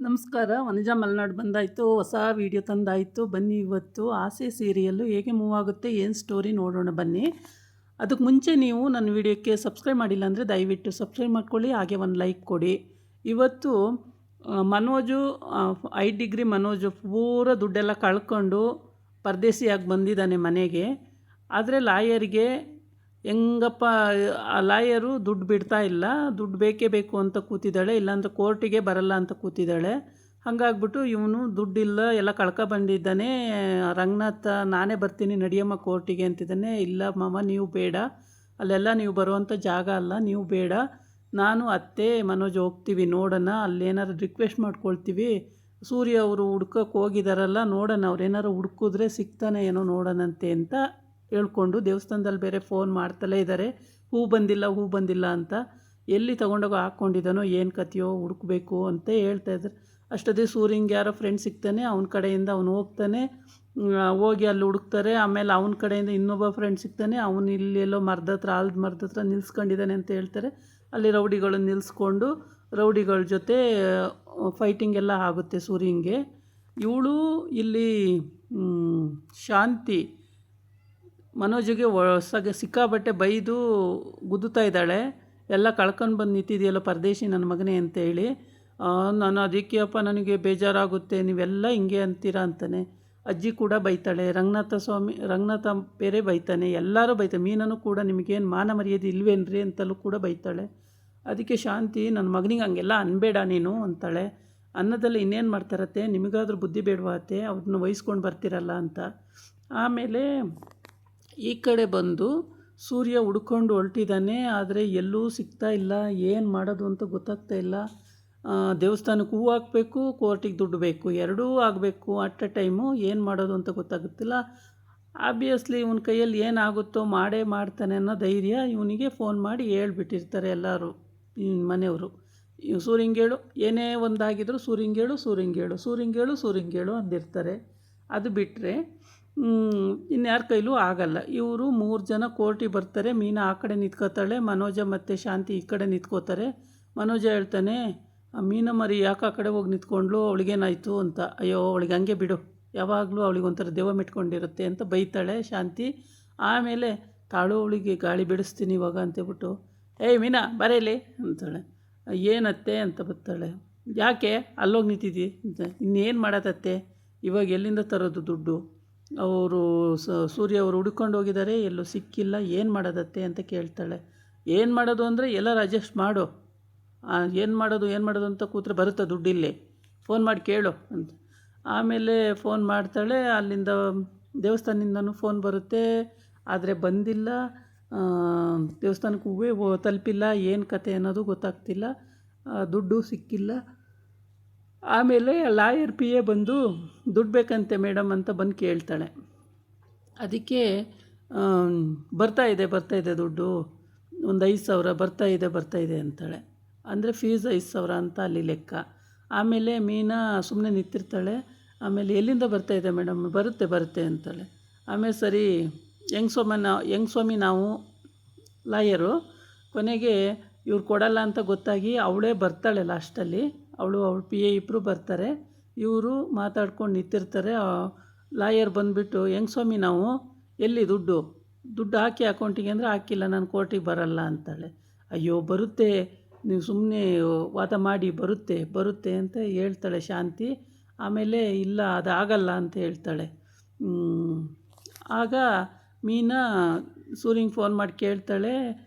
ನಮಸ್ಕಾರ. ವನಜಾ ಮಲೆನಾಡು ಬಂದಾಯಿತು. ಹೊಸ ವೀಡಿಯೋ ತಂದಾಯಿತು. ಬನ್ನಿ ಇವತ್ತು ಆಸೆ ಸೀರಿಯಲ್ಲು ಹೇಗೆ ಮೂವ್ ಆಗುತ್ತೆ, ಏನು ಸ್ಟೋರಿ ನೋಡೋಣ ಬನ್ನಿ. ಅದಕ್ಕೆ ಮುಂಚೆ ನೀವು ನನ್ನ ವೀಡಿಯೋಕ್ಕೆ ಸಬ್ಸ್ಕ್ರೈಬ್ ಮಾಡಿಲ್ಲ ಅಂದರೆ ದಯವಿಟ್ಟು ಸಬ್ಸ್ಕ್ರೈಬ್ ಮಾಡ್ಕೊಳ್ಳಿ, ಹಾಗೆ ಒಂದು ಲೈಕ್ ಕೊಡಿ. ಇವತ್ತು ಮನೋಜು 5 ಡಿಗ್ರಿ ಮನೋಜು ಪೂರ ದುಡ್ಡೆಲ್ಲ ಕಳ್ಕೊಂಡು ಪರದೇಸಿಯಾಗಿ ಬಂದಿದ್ದಾನೆ ಮನೆಗೆ. ಆದರೆ ಲಾಯರ್ಗೆ ಹೆಂಗಪ್ಪ, ಆ ಲಾಯರು ದುಡ್ಡು ಬಿಡ್ತಾ ಇಲ್ಲ, ದುಡ್ಡು ಬೇಕೇ ಬೇಕು ಅಂತ ಕೂತಿದ್ದಾಳೆ, ಇಲ್ಲಾಂದ್ರೆ ಕೋರ್ಟಿಗೆ ಬರಲ್ಲ ಅಂತ ಕೂತಿದ್ದಾಳೆ. ಹಾಗಾಗ್ಬಿಟ್ಟು ಇವನು ದುಡ್ಡಿಲ್ಲ, ಎಲ್ಲ ಬಂದಿದ್ದಾನೆ. ರಂಗನಾಥ ನಾನೇ ಬರ್ತೀನಿ ನಡಿಯಮ್ಮ ಕೋರ್ಟಿಗೆ ಅಂತಿದ್ದಾನೆ. ಇಲ್ಲ ಮಾಮ ನೀವು ಬೇಡ, ಅಲ್ಲೆಲ್ಲ ನೀವು ಬರುವಂಥ ಜಾಗ ಅಲ್ಲ, ನೀವು ಬೇಡ, ನಾನು ಅತ್ತೆ ಮನೋಜ್ ಹೋಗ್ತೀವಿ, ನೋಡೋಣ ಅಲ್ಲೇನಾರು ರಿಕ್ವೆಸ್ಟ್ ಮಾಡ್ಕೊಳ್ತೀವಿ. ಸೂರ್ಯ ಅವರು ಹುಡ್ಕೋಕ್ಕೆ ಹೋಗಿದಾರಲ್ಲ, ನೋಡೋಣ ಅವ್ರೇನಾರು ಹುಡ್ಕಿದ್ರೆ ಸಿಗ್ತಾನೆ ಏನೋ ನೋಡೋಣಂತೆ ಅಂತ ಹೇಳ್ಕೊಂಡು ದೇವಸ್ಥಾನದಲ್ಲಿ ಬೇರೆ ಫೋನ್ ಮಾಡ್ತಲೇ ಇದ್ದಾರೆ, ಹೂ ಬಂದಿಲ್ಲ ಅಂತ. ಎಲ್ಲಿ ತೊಗೊಂಡೋಗೋ ಹಾಕ್ಕೊಂಡಿದ್ದಾನೋ ಏನು ಕತೆಯೋ ಹುಡುಕಬೇಕು ಅಂತ ಹೇಳ್ತಾಯಿದ್ದಾರೆ. ಅಷ್ಟೊತ್ತಿಗೆ ಸೂರ್ಯಂಗೆ ಯಾರೋ ಫ್ರೆಂಡ್ ಸಿಗ್ತಾನೆ, ಅವನ ಕಡೆಯಿಂದ ಅವನು ಹೋಗ್ತಾನೆ, ಹೋಗಿ ಅಲ್ಲಿ ಹುಡುಕ್ತಾರೆ. ಆಮೇಲೆ ಅವನ ಕಡೆಯಿಂದ ಇನ್ನೊಬ್ಬ ಫ್ರೆಂಡ್ ಸಿಗ್ತಾನೆ, ಅವನು ಇಲ್ಲೆಲ್ಲೋ ಆಲದ ಮರದ ಹತ್ರ ನಿಲ್ಸ್ಕೊಂಡಿದ್ದಾನೆ ಅಂತ ಹೇಳ್ತಾರೆ. ಅಲ್ಲಿ ರೌಡಿಗಳನ್ನು ನಿಲ್ಲಿಸ್ಕೊಂಡು ರೌಡಿಗಳ ಜೊತೆ ಫೈಟಿಂಗ್ ಎಲ್ಲ ಆಗುತ್ತೆ ಸೂರ್ಯಂಗೆ. ಇವಳು ಇಲ್ಲಿ ಶಾಂತಿ ಮನೋಜಿಗೆ ಸಿಕ್ಕಾಬಟ್ಟೆ ಬೈದು ಗುದ್ದುತ್ತಾ ಇದ್ದಾಳೆ. ಎಲ್ಲ ಕಳ್ಕೊಂಡು ಬಂದು ನಿಂತಿದೆಯಲ್ಲ ಪರದೇಶಿ ನನ್ನ ಮಗನೇ ಅಂತೇಳಿ. ನಾನು ಅದಕ್ಕೆ ಅಪ್ಪ ನನಗೆ ಬೇಜಾರಾಗುತ್ತೆ, ನೀವೆಲ್ಲ ಹಿಂಗೆ ಅಂತೀರಾ ಅಂತಾನೆ. ಅಜ್ಜಿ ಕೂಡ ಬೈತಾಳೆ, ರಂಗನಾಥ ಬೇರೆ ಬೈತಾನೆ, ಎಲ್ಲರೂ ಬೈತಾರೆ. ಮೀನನ್ನು ಕೂಡ ನಿಮಗೇನು ಮಾನ ಮರ್ಯಾದೆ ಇಲ್ವೇನ್ರಿ ಅಂತಲೂ ಕೂಡ ಬೈತಾಳೆ. ಅದಕ್ಕೆ ಶಾಂತಿ ನನ್ನ ಮಗನಿಗೆ ಹಂಗೆಲ್ಲ ಅನ್ಬೇಡ ನೀನು ಅಂತಾಳೆ. ಅನ್ನದಲ್ಲಿ ಇನ್ನೇನು ಮಾಡ್ತಾರತ್ತೆ, ನಿಮಗಾದ್ರೂ ಬುದ್ಧಿ ಬೇಡವಾತೆ, ಅವ್ರನ್ನ ವಹಿಸ್ಕೊಂಡು ಬರ್ತಿರಲ್ಲ ಅಂತ. ಆಮೇಲೆ ಈ ಕಡೆ ಬಂದು ಸೂರ್ಯ ಹುಡ್ಕೊಂಡು ಹೊರಟಿದ್ದಾನೆ, ಆದರೆ ಎಲ್ಲೂ ಸಿಗ್ತಾ ಇಲ್ಲ, ಏನು ಮಾಡೋದು ಅಂತ ಗೊತ್ತಾಗ್ತಾ ಇಲ್ಲ. ದೇವಸ್ಥಾನಕ್ಕೆ ಹೂ ಹಾಕಬೇಕು, ಕೋರ್ಟಿಗೆ ದುಡ್ಡು ಬೇಕು, ಎರಡೂ ಆಗಬೇಕು ಅಟ್ ಎ ಟೈಮು. ಏನು ಮಾಡೋದು ಅಂತ ಗೊತ್ತಾಗುತ್ತಿಲ್ಲ. ಆಬ್ವಿಯಸ್ಲಿ ಇವನ ಕೈಯಲ್ಲಿ ಏನಾಗುತ್ತೋ ಮಾಡ್ತಾನೆ ಅನ್ನೋ ಧೈರ್ಯ ಇವನಿಗೆ ಫೋನ್ ಮಾಡಿ ಹೇಳ್ಬಿಟ್ಟಿರ್ತಾರೆ ಎಲ್ಲರೂ ಮನೆಯವರು. ಸೂರ್ಯಂಗೇಳು ಏನೇ ಒಂದಾಗಿದ್ರು ಸೂರ್ಯಂಗೇಳು ಅಂದಿರ್ತಾರೆ. ಅದು ಬಿಟ್ಟರೆ ಇನ್ಯಾರ ಕೈಲೂ ಆಗಲ್ಲ. ಇವರು 3 ಜನ ಕೋರ್ಟಿಗೆ ಬರ್ತಾರೆ. ಮೀನಾ ಆ ಕಡೆ ನಿಂತ್ಕೋತಾಳೆ, ಮನೋಜ ಮತ್ತು ಶಾಂತಿ ಈ ಕಡೆ ನಿಂತ್ಕೋತಾರೆ. ಮನೋಜ ಹೇಳ್ತಾನೆ, ಮೀನ ಮರಿ ಯಾಕೆ ಆ ಕಡೆ ಹೋಗಿ ನಿಂತ್ಕೊಂಡ್ಲು, ಅವಳಿಗೇನಾಯಿತು ಅಂತ. ಅಯ್ಯೋ ಅವಳಿಗೆ ಹಂಗೆ ಬಿಡು, ಯಾವಾಗಲೂ ಅವಳಿಗೊಂಥರ ದೆವ್ವ ಮೆಟ್ಕೊಂಡಿರುತ್ತೆ ಅಂತ ಬೈತಾಳೆ ಶಾಂತಿ. ಆಮೇಲೆ ತಾಳು ಅವಳಿಗೆ ಗಾಳಿ ಬಿಡಿಸ್ತೀನಿ ಇವಾಗ ಅಂತೇಳ್ಬಿಟ್ಟು, ಏಯ್ ಮೀನಾ ಬರೇಲಿ ಅಂತಾಳೆ. ಏನತ್ತೆ ಅಂತ ಬರ್ತಾಳೆ. ಯಾಕೆ ಅಲ್ಲೋಗಿ ನಿಂತಿದ್ದಿ ಅಂತ. ಇನ್ನೇನು ಮಾಡತ್ತತ್ತೆ, ಇವಾಗ ಎಲ್ಲಿಂದ ತರೋದು ದುಡ್ಡು, ಅವರು ಸೂರ್ಯ ಅವರು ಹುಡ್ಕೊಂಡು ಹೋಗಿದ್ದಾರೆ, ಎಲ್ಲೂ ಸಿಕ್ಕಿಲ್ಲ, ಏನು ಮಾಡೋದತ್ತೆ ಅಂತ ಕೇಳ್ತಾಳೆ. ಏನು ಮಾಡೋದು ಅಂದರೆ ಎಲ್ಲರೂ ಅಡ್ಜಸ್ಟ್ ಮಾಡು, ಏನು ಮಾಡೋದು ಅಂತ ಕೂತ್ರೆ ಬರುತ್ತಾ ದುಡ್ಡಿಲ್ಲಿ, ಫೋನ್ ಮಾಡಿ ಕೇಳು ಅಂತ. ಆಮೇಲೆ ಫೋನ್ ಮಾಡ್ತಾಳೆ, ಅಲ್ಲಿಂದ ದೇವಸ್ಥಾನದಿಂದನೂ ಫೋನ್ ಬರುತ್ತೆ, ಆದರೆ ಬಂದಿಲ್ಲ. ದೇವಸ್ಥಾನಕ್ಕೆ ಹೂವೇ ತಲುಪಿಲ್ಲ, ಏನು ಕತೆ ಅನ್ನೋದು ಗೊತ್ತಾಗ್ತಿಲ್ಲ, ದುಡ್ಡು ಸಿಕ್ಕಿಲ್ಲ. ಆಮೇಲೆ ಲಾಯರ್ ಪಿ ಎ ಬಂದು ದುಡ್ಡು ಬೇಕಂತೆ ಮೇಡಮ್ ಅಂತ ಬಂದು ಕೇಳ್ತಾಳೆ. ಅದಕ್ಕೆ ಬರ್ತಾ ಇದೆ ದುಡ್ಡು, ಒಂದು 5,000 ಬರ್ತಾ ಇದೆ ಅಂತಾಳೆ. ಅಂದರೆ ಫೀಸ್ 5,000 ಅಂತ ಅಲ್ಲಿ ಲೆಕ್ಕ. ಆಮೇಲೆ ಮೀನಾ ಸುಮ್ಮನೆ ನಿಂತಿರ್ತಾಳೆ. ಆಮೇಲೆ ಎಲ್ಲಿಂದ ಬರ್ತಾಯಿದೆ ಮೇಡಮ್, ಬರುತ್ತೆ ಅಂತಾಳೆ. ಆಮೇಲೆ ಸರಿ ಹೆಂಗ್ ಸ್ವಾಮಿ ನಾವು ಲಾಯರು, ಕೊನೆಗೆ ಇವ್ರು ಕೊಡಲ್ಲ ಅಂತ ಗೊತ್ತಾಗಿ ಅವಳೇ ಬರ್ತಾಳೆ ಲಾಸ್ಟಲ್ಲಿ. ಅವಳು ಪಿ ಎ ಇಬ್ಬರು ಬರ್ತಾರೆ. ಇವರು ಮಾತಾಡ್ಕೊಂಡು ನಿಂತಿರ್ತಾರೆ. ಲಾಯರ್ ಬಂದುಬಿಟ್ಟು, ಹೆಂಗ್ ಸ್ವಾಮಿ ನಾವು ಎಲ್ಲಿ ದುಡ್ಡು ಹಾಕಿ ಅಕೌಂಟಿಗೆ ಅಂದರೆ ಹಾಕಿಲ್ಲ, ನಾನು ಕೋರ್ಟಿಗೆ ಬರಲ್ಲ ಅಂತಾಳೆ. ಅಯ್ಯೋ ಬರುತ್ತೆ, ನೀವು ಸುಮ್ಮನೆ ವಾದ ಮಾಡಿ, ಬರುತ್ತೆ ಅಂತ ಹೇಳ್ತಾಳೆ ಶಾಂತಿ. ಆಮೇಲೆ ಇಲ್ಲ ಅದಾಗಲ್ಲ ಅಂತ ಹೇಳ್ತಾಳೆ. ಆಗ ಮೀನಾ ಸೂರ್ಯಂಗೆ ಫೋನ್ ಮಾಡಿ ಕೇಳ್ತಾಳೆ,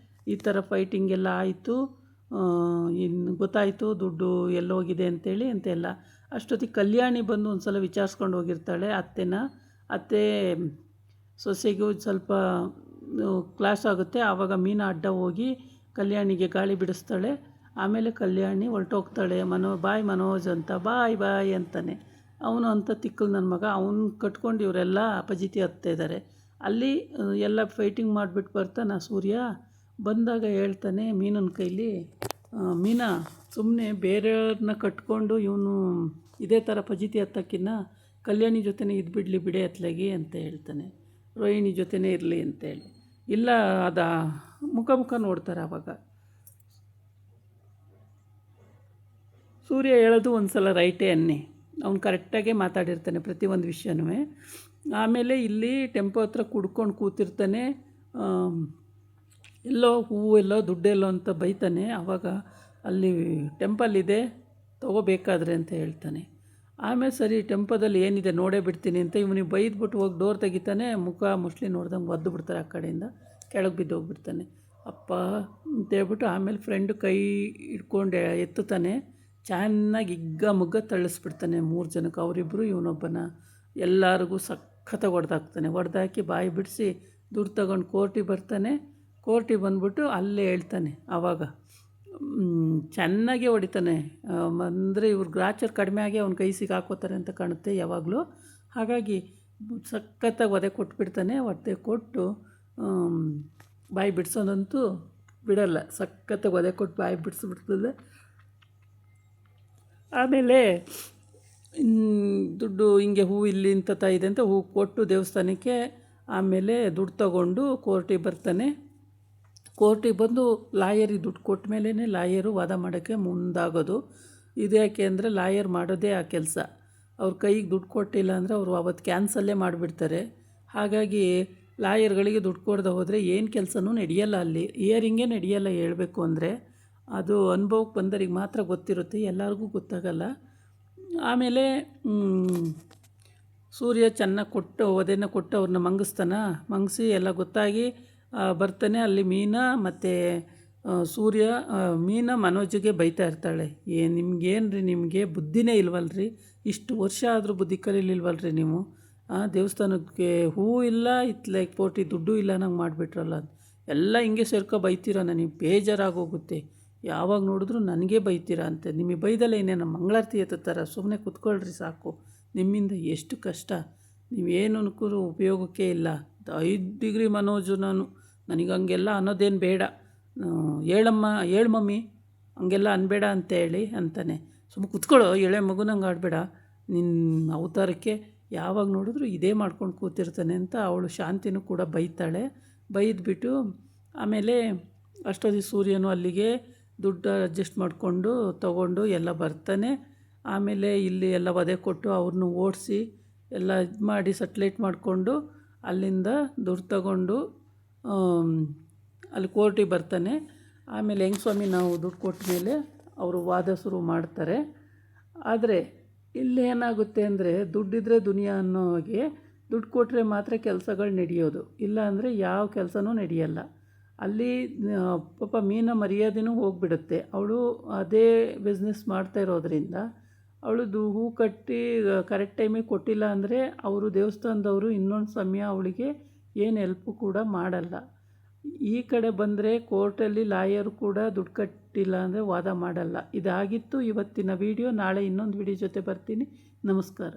ಈ ಥರ ಫೈಟಿಂಗ್ ಎಲ್ಲ ಆಯಿತು, ಇನ್ನು ಗೊತ್ತಾಯಿತು ದುಡ್ಡು ಎಲ್ಲೋಗಿದೆ ಅಂತೇಳಿ ಅಂತೆಲ್ಲ. ಅಷ್ಟೊತ್ತಿಗೆ ಕಲ್ಯಾಣಿ ಬಂದು ಒಂದು ಸಲ ವಿಚಾರಿಸ್ಕೊಂಡು ಹೋಗಿರ್ತಾಳೆ ಅತ್ತೆ ಸೊಸೆಗೂ ಸ್ವಲ್ಪ ಕ್ಲಾಸ್ ಆಗುತ್ತೆ. ಆವಾಗ ಮೀನಾ ಅಡ್ಡ ಹೋಗಿ ಕಲ್ಯಾಣಿಗೆ ಗಾಳಿ ಬಿಡಿಸ್ತಾಳೆ. ಆಮೇಲೆ ಕಲ್ಯಾಣಿ ಹೊರಟೋಗ್ತಾಳೆ. ಬಾಯ್ ಮನೋಜ್ ಅಂತ, ಬಾಯ್ ಅಂತಾನೆ. ಅವನು ಅಂತ ತಿಕ್ಕಲು ನನ್ನ ಮಗ, ಅವನು ಕಟ್ಕೊಂಡು ಇವರೆಲ್ಲ ಅಪಜಿತಿ ಹತ್ತಾ ಇದ್ದಾರೆ. ಅಲ್ಲಿ ಎಲ್ಲ ಫೈಟಿಂಗ್ ಮಾಡಿಬಿಟ್ಟು ಬರ್ತಾನೆ ಸೂರ್ಯ. ಬಂದಾಗ ಹೇಳ್ತಾನೆ ಮೀನನ ಕೈಲಿ, ಮೀನಾ ಸುಮ್ಮನೆ ಬೇರೆಯವ್ರನ್ನ ಕಟ್ಕೊಂಡು ಇವನು ಇದೇ ಥರ ಫಜೀತಿ ಹತ್ತಕ್ಕಿನ್ನ ಕಲ್ಯಾಣಿ ಜೊತೆನೇ ಇದ್ಬಿಡ್ಲಿ ಬಿಡೆ ಅತ್ಲಾಗಿ ಅಂತ ಹೇಳ್ತಾನೆ. ರೋಹಿಣಿ ಜೊತೆನೇ ಇರಲಿ ಅಂತೇಳಿ. ಇಲ್ಲ ಮುಖ ನೋಡ್ತಾರೆ. ಆವಾಗ ಸೂರ್ಯ ಹೇಳೋದು ಒಂದು ಸಲ ರೈಟೇ ಅನ್ನಿ, ಅವ್ನು ಕರೆಕ್ಟಾಗೇ ಮಾತಾಡಿರ್ತಾನೆ ಪ್ರತಿಯೊಂದು ವಿಷಯನೂ. ಆಮೇಲೆ ಇಲ್ಲಿ ಟೆಂಪೋ ಹತ್ರ ಕುಡ್ಕೊಂಡು ಕೂತಿರ್ತಾನೆ. ಎಲ್ಲೋ ಹೂವು ಎಲ್ಲೋ ದುಡ್ಡೆಲ್ಲೋ ಅಂತ ಬೈತಾನೆ. ಆವಾಗ ಅಲ್ಲಿ ಟೆಂಪಲ್ ಇದೆ ತೊಗೋಬೇಕಾದ್ರೆ ಅಂತ ಹೇಳ್ತಾನೆ. ಆಮೇಲೆ ಸರಿ ಟೆಂಪೋದಲ್ಲಿ ಏನಿದೆ ನೋಡೇ ಬಿಡ್ತೀನಿ ಅಂತ ಇವನಿಗೆ ಬೈದ್ಬಿಟ್ಟು ಹೋಗಿ ಡೋರ್ ತೆಗಿತಾನೆ. ಮುಖ ಮುಸ್ಲಿ ನೋಡ್ದಂಗೆ ಒದ್ದು ಬಿಡ್ತಾರೆ, ಆ ಕಡೆಯಿಂದ ಕೆಳಗೆ ಬಿದ್ದು ಹೋಗ್ಬಿಡ್ತಾನೆ. ಅಪ್ಪ ಅಂತೇಳ್ಬಿಟ್ಟು ಆಮೇಲೆ ಫ್ರೆಂಡು ಕೈ ಹಿಡ್ಕೊಂಡು ಎತ್ತುತ್ತಾನೆ. ಚೆನ್ನಾಗಿ ಮುಗ್ಗ ತಳ್ಳಿಸ್ಬಿಡ್ತಾನೆ 3 ಜನಕ್ಕೆ, ಅವರಿಬ್ಬರು ಇವನೊಬ್ಬನ. ಎಲ್ಲರಿಗೂ ಸಖತ್ತಾಗಿ ಹೊಡೆದಾಕಿ ಬಾಯಿ ಬಿಡಿಸಿ ದುಡ್ಡು ತಗೊಂಡು ಕೋರ್ಟಿಗೆ ಬರ್ತಾನೆ. ಕೋರ್ಟಿಗೆ ಬಂದ್ಬಿಟ್ಟು ಅಲ್ಲೇ ಹೇಳ್ತಾನೆ. ಆವಾಗ ಚೆನ್ನಾಗೇ ಹೊಡಿತಾನೆ. ಅಂದರೆ ಇವ್ರು ಗ್ರಾಚರ್ ಕಡಿಮೆ ಆಗಿ ಅವ್ನ ಕೈ ಸಿಗಾಕೋತಾರೆ ಅಂತ ಕಾಣುತ್ತೆ ಯಾವಾಗಲೂ. ಹಾಗಾಗಿ ಸಖತ್ತಾಗಿ ಒದೆ ಕೊಟ್ಬಿಡ್ತಾನೆ. ಒದೆ ಕೊಟ್ಟು ಬಾಯಿ ಬಿಡಿಸೋದಂತೂ ಬಿಡಲ್ಲ, ಸಖತ್ತಾಗಿ ಒದೆ ಕೊಟ್ಟು ಬಾಯಿ ಬಿಡಿಸ್ಬಿಡ್ತದೆ. ಆಮೇಲೆ ದುಡ್ಡು ಹಿಂಗೆ ಹೂ ಇಲ್ಲಿ ಇಂಥ ಇದೆ ಅಂತ ಹೂ ಕೊಟ್ಟು ದೇವಸ್ಥಾನಕ್ಕೆ ಆಮೇಲೆ ದುಡ್ಡು ತಗೊಂಡು ಕೋರ್ಟಿಗೆ ಬರ್ತಾನೆ. ಕೋರ್ಟಿಗೆ ಬಂದು ಲಾಯರಿಗೆ ದುಡ್ಡು ಕೊಟ್ಟ ಮೇಲೇ ಲಾಯರು ವಾದ ಮಾಡೋಕ್ಕೆ ಮುಂದಾಗೋದು. ಇದ್ಯಾಕೆ ಅಂದರೆ ಲಾಯರ್ ಮಾಡೋದೇ ಆ ಕೆಲಸ. ಅವ್ರ ಕೈಗೆ ದುಡ್ಡು ಕೊಟ್ಟಿಲ್ಲ ಅಂದರೆ ಅವರು ಅವತ್ತು ಕ್ಯಾನ್ಸಲ್ಲೇ ಮಾಡಿಬಿಡ್ತಾರೆ. ಹಾಗಾಗಿ ಲಾಯರ್ಗಳಿಗೆ ದುಡ್ಡು ಕೊಡದೆ ಹೋದರೆ ಏನು ಕೆಲಸನೂ ನಡೆಯಲ್ಲ, ಅಲ್ಲಿ ಹಿಯರಿಂಗೇ ನಡೆಯಲ್ಲ. ಹೇಳಬೇಕು ಅಂದರೆ ಅದು ಅನುಭವಕ್ಕೆ ಬಂದವರಿಗೆ ಮಾತ್ರ ಗೊತ್ತಿರುತ್ತೆ, ಎಲ್ಲರಿಗೂ ಗೊತ್ತಾಗಲ್ಲ. ಆಮೇಲೆ ಸೂರ್ಯ ಚೆನ್ನಾಗಿ ಕೊಟ್ಟು ಒದೆನ ಕೊಟ್ಟು ಅವ್ರನ್ನ ಮಂಗಿಸಿ ಎಲ್ಲ ಗೊತ್ತಾಗಿ ಬರ್ತಾನೆ. ಅಲ್ಲಿ ಮೀನಾ ಮತ್ತು ಸೂರ್ಯ ಮೀನಾ ಮನೋಜಿಗೆ ಬೈತಾ ಇರ್ತಾಳೆ. ನಿಮ್ಗೇನು ನಿಮಗೆ ಬುದ್ಧಿನೇ ಇಲ್ವಲ್ರಿ, ಇಷ್ಟು ವರ್ಷ ಆದರೂ ಬುದ್ಧಿ ಕಲೀಲಿಲ್ವಲ್ರಿ ನೀವು. ದೇವಸ್ಥಾನಕ್ಕೆ ಹೂವು ಇಲ್ಲ, ಇತ್ಲೆ ಕೋಟಿ ದುಡ್ಡು ಇಲ್ಲ ನಂಗೆ ಮಾಡಿಬಿಟ್ರಲ್ಲ, ಎಲ್ಲ ಹಿಂಗೆ ಬೈತೀರ, ನನಗೆ ಬೇಜಾರಾಗೋಗುತ್ತೆ. ಯಾವಾಗ ನೋಡಿದ್ರು ನನಗೆ ಬೈತೀರಾ ಅಂತ. ನಿಮಗೆ ಬೈದಲ್ಲ ಇನ್ನೇನು ಮಂಗಳಾರತಿ ಎತ್ತುತ್ತಾರೆ, ಸುಮ್ಮನೆ ಕುತ್ಕೊಳ್ರಿ ಸಾಕು. ನಿಮ್ಮಿಂದ ಎಷ್ಟು ಕಷ್ಟ, ನೀವೇನು ಅನ್ಕೂರು ಉಪಯೋಗಕ್ಕೆ ಇಲ್ಲ. 5 ಡಿಗ್ರಿ ಮನೋಜು ನಾನು, ನನಗೆ ಹಂಗೆಲ್ಲ ಅನ್ನೋದೇನು ಬೇಡ. ಹೇಳು ಮಮ್ಮಿ ಹಂಗೆಲ್ಲ ಅನ್ಬೇಡ ಅಂತೇಳಿ ಅಂತಾನೆ. ಸುಮ್ಮನೆ ಕುತ್ಕೊಳ್ಳೋ, ಎಳೆ ಮಗುನಂಗೆ ಆಡಬೇಡ, ನಿನ್ನ ಅವತಾರಕ್ಕೆ ಯಾವಾಗ ನೋಡಿದ್ರು ಇದೇ ಮಾಡ್ಕೊಂಡು ಕೂತಿರ್ತಾನೆ ಅಂತ ಅವಳು ಶಾಂತಿನೂ ಕೂಡ ಬೈತಾಳೆ. ಬೈದ್ಬಿಟ್ಟು ಆಮೇಲೆ ಅಷ್ಟೊತ್ತಿಗೆ ಸೂರ್ಯನು ಅಲ್ಲಿಗೆ ದುಡ್ಡು ಅಡ್ಜಸ್ಟ್ ಮಾಡಿಕೊಂಡು ತಗೊಂಡು ಎಲ್ಲ ಬರ್ತಾನೆ. ಆಮೇಲೆ ಇಲ್ಲಿ ಎಲ್ಲ ವಧೆ ಕೊಟ್ಟು ಅವ್ರನ್ನ ಓಡಿಸಿ ಎಲ್ಲ ಇದು ಮಾಡಿ ಸಟ್ಲೈಟ್ ಮಾಡಿಕೊಂಡು ಅಲ್ಲಿಂದ ದುಡ್ಡು ತಗೊಂಡು ಅಲ್ಲಿ ಕೋರ್ಟಿಗೆ ಬರ್ತಾನೆ. ಆಮೇಲೆ ಹೆಂಗೆ ಸ್ವಾಮಿ ನಾವು ದುಡ್ಡು ಕೊಟ್ಟ ಮೇಲೆ ಅವರು ವಾದ ಶುರು ಮಾಡ್ತಾರೆ. ಆದರೆ ಇಲ್ಲಿ ಏನಾಗುತ್ತೆ ಅಂದರೆ ದುಡ್ಡಿದ್ರೆ ದುನಿಯಾ ಅನ್ನೋ ಹಾಗೆ ದುಡ್ಡು ಕೊಟ್ಟರೆ ಮಾತ್ರ ಕೆಲಸಗಳು ನಡೆಯೋದು, ಇಲ್ಲ ಅಂದರೆ ಯಾವ ಕೆಲಸನೂ ನಡೆಯಲ್ಲ. ಅಲ್ಲಿ ಪಾಪ ಮೀನ ಮರ್ಯಾದೆನೂ ಹೋಗಿಬಿಡುತ್ತೆ. ಅವಳು ಅದೇ ಬಿಸ್ನೆಸ್ ಮಾಡ್ತಾ ಇರೋದ್ರಿಂದ ಅವಳದು ಹೂ ಕಟ್ಟಿ ಕರೆಕ್ಟ್ ಟೈಮಿಗೆ ಕೊಟ್ಟಿಲ್ಲ ಅಂದರೆ ಅವರು ದೇವಸ್ಥಾನದವರು ಇನ್ನೊಂದು ಸಮಯ ಅವಳಿಗೆ ಏನು ಹೆಲ್ಪು ಕೂಡ ಮಾಡಲ್ಲ. ಈ ಕಡೆ ಬಂದರೆ ಕೋರ್ಟಲ್ಲಿ ಲಾಯರು ಕೂಡ ದುಡ್ಡು ಕಟ್ಟಿಲ್ಲ ಅಂದರೆ ವಾದ ಮಾಡಲ್ಲ. ಇದಾಗಿತ್ತು ಇವತ್ತಿನ ವಿಡಿಯೋ. ನಾಳೆ ಇನ್ನೊಂದು ವಿಡಿಯೋ ಜೊತೆ ಬರ್ತೀನಿ. ನಮಸ್ಕಾರ.